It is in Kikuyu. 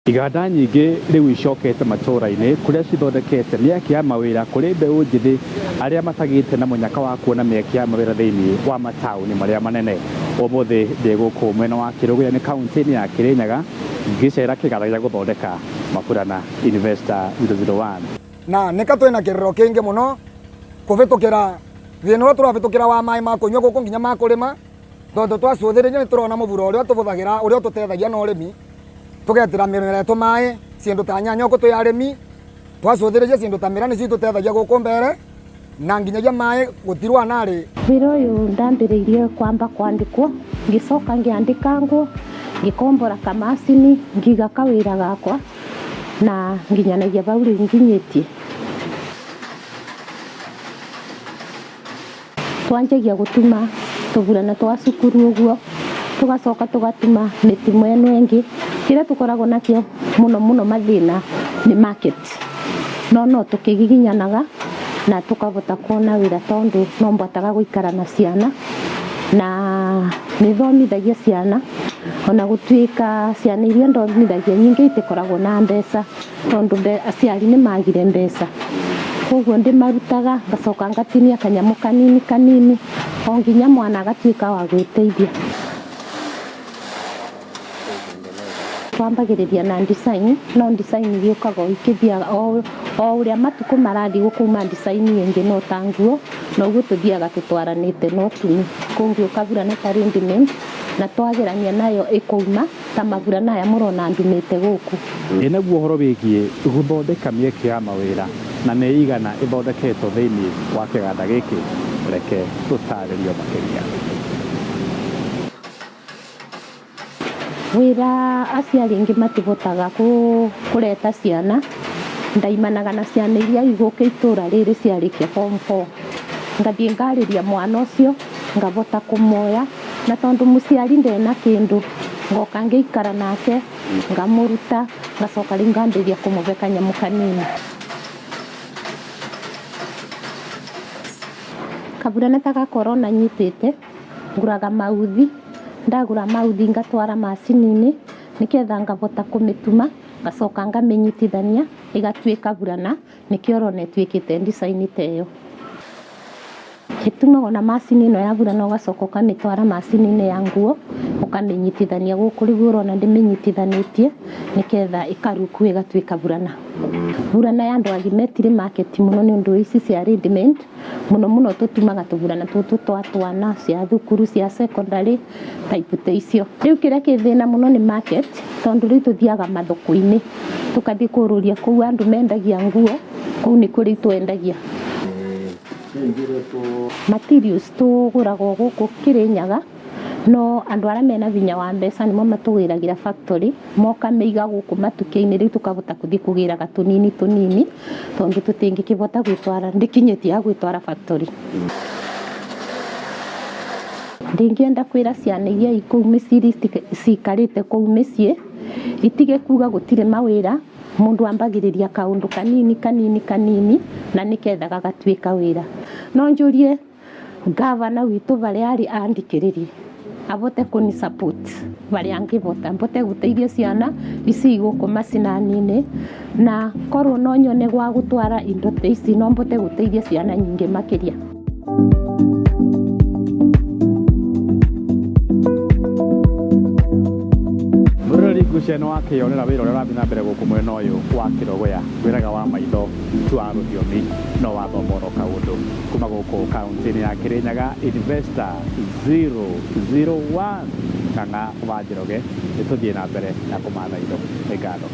Iganda nyingĩ rĩu icokete matũũra-inĩ kũrĩa cithondekete mĩeke ya mawĩra kũrĩ mbeũ njĩthĩ arĩa matagĩte na mũnyaka wa kuona mĩeke ya mawĩra thĩinĩ wa mataũni marĩa manene. Ũmũthĩ ndĩ gũkũ mwena wa Kĩrũgũria nĩ kaũntĩ-inĩ ya Kĩrĩnyaga ngĩcera kĩganda gĩa gũthondeka maburana Investor 001. Na nĩka twĩna kĩrĩro kĩingĩ mũno kũbĩtũkĩra thĩna ũrĩa tũrabĩtũkĩra wa maĩ ma kũnyua gũkũ nginya ma kũrĩma, tondũ twacũthĩrĩria nĩ tũrona mũbura ũrĩa tũbũthagĩra ũrĩa tũteithagia na ũrĩmi tugetĩra mĩmera itũ maĩ, ciĩndũ ta nyanya ũkũ twĩ arĩmi twacũthĩrĩria ciĩndũ ta mĩra nĩcio tũteithagia gũkũ mbere na nginyagia maĩ gũtirwa narĩ. Wĩra ũyũ ndambĩrĩirie kwamba kwandĩkwo, ngĩcoka ngĩandĩkangwo, ngĩkombora kamacini, ngiga kawĩra gakwa na nginyanagia bau rĩu nginyĩtie. Twanjagia gũtuma tũburana twa cukuru ũguo, tugacoka tugatuma mĩtimo ĩno ĩngĩ. Kĩrĩa tũkoragwo nakĩo mũno mũno mathĩna nĩ market, no tũkĩgiginyanaga na tũkahota kuona wĩra tondũ no mbataga gũikara na ciana na nĩ thomithagia ciana, ona gũtuĩka ciana iria thomithagia nyingĩ itikoragwo na mbeca tondũ aciari nĩ magire mbeca. Koguo ndĩmarutaga ngacoka ngatinia kanyamũ kanini kanini o nginya mwana agatuĩka wa gwĩteithia. Twambagĩrĩria na design, no design gĩũkaga ikĩthiaga o ũrĩa matukũ marathiĩ gũkuma design ĩngĩ no ta nguo, noguo tũthiaga tũtwaranĩte no tumi. Kũngĩũka burana ta ready-made na twagerania nayo ĩkouma ta maburana aya mũrona ndumĩte gũkũ. Naguo ũhoro wĩgiĩ gũthondeka mĩeke ya mawĩra na nĩ igana ĩthondeketwo thĩinĩ wa kĩganda gĩkĩ, reke tũtarĩrio makĩria. Wĩra aciari aingĩ matibotaga kũreta ciana, ndaimanaga na ciana iria igũka itũũra rĩrĩ ciarĩkia form 4, ngathiĩ ngarĩria mwana ũcio ngabota kũmuoya, na tondũ mũciari ndena kĩndũ ngoka ngĩikara nake ngamũruta, ngacoka rĩu ngambĩrĩria kũmũbe kanyamũ kanini. Kaburana ta gakorwo na nyitĩte ngũraga mauthi, ndagũra mauthi ngatwara macini-inĩ nĩgetha ngabota kũmĩtuma, ngacoka ngamĩnyitithania ĩgatuĩka burana, nĩkĩo ũrona ĩtuĩkĩte design ta ĩyo. Ĩtumagwo na macini ĩno ya burana ũgacoka ũkamĩtwara macini-inĩ ya nguo ũkamĩnyitithania gũkũ rĩu ũrona ndĩmĩnyitithanĩtie nĩgetha ĩkaruku ĩgatuĩka burana. Burana ya andũ agima ĩtirĩ market mũno nĩ ũndũ ici cia ready-made, mũno mũno tũtumaga tũburana tũtũ twa twana cia thukuru cia secondary type ta icio. Rĩu kĩrĩa kĩ thĩna mũno nĩ market, tondũ rĩu tũthiaga mathoko-inĩ tũkathiĩ kũũrũria kũu andũ mendagia nguo, kũu nĩ kũrĩ twendagia. Materials tũgũraga gũkũ Kĩrĩnyaga, no andũ arĩa mena binya wa mbeca nĩmo matũgĩragĩra factory, moka meiga gũkũ matuke-inĩ, rĩu tũkahota gũthiĩ kũgĩraga tũnini tũnini tondũ tũtingĩkĩbota gwĩtwara, ndĩkinyĩtie ya gwĩtwara factory. Ndingĩenda kwĩra ciana iria ikũu mĩciĩ cikarĩte kũu mĩciĩ itige kuga gũtirĩ mawĩra, mũndũ ambagĩrĩria kaũndũ kanini kanini kanini na nĩgetha gagatuĩka wĩra. No njũrie gavana witũ barĩa arĩ andikĩrĩrie abote kũni support barĩa angĩbota, mbote gũteithia ciana ici gũkũ macinani-inĩ, na korwo no nyone gwa gũtwara indo ta ici no mbote gũteithia ciana nyingĩ makĩria. Nguciano wa kĩonera wĩra ũrĩa ũrathiĩ na mbere gũkũ mwena ũyũ wa Kĩrũgũya, wĩraga wa maitho tu wa rũthiomi no wathoma oro kaũndũ. Kuma gũkũ kaũntĩ-inĩ ya Kĩrĩnyaga, Investor 001 Ng'ang'a wa Njoroge, nĩ tũthiĩ na mbere na kũmatha indo. Nĩ ngatho.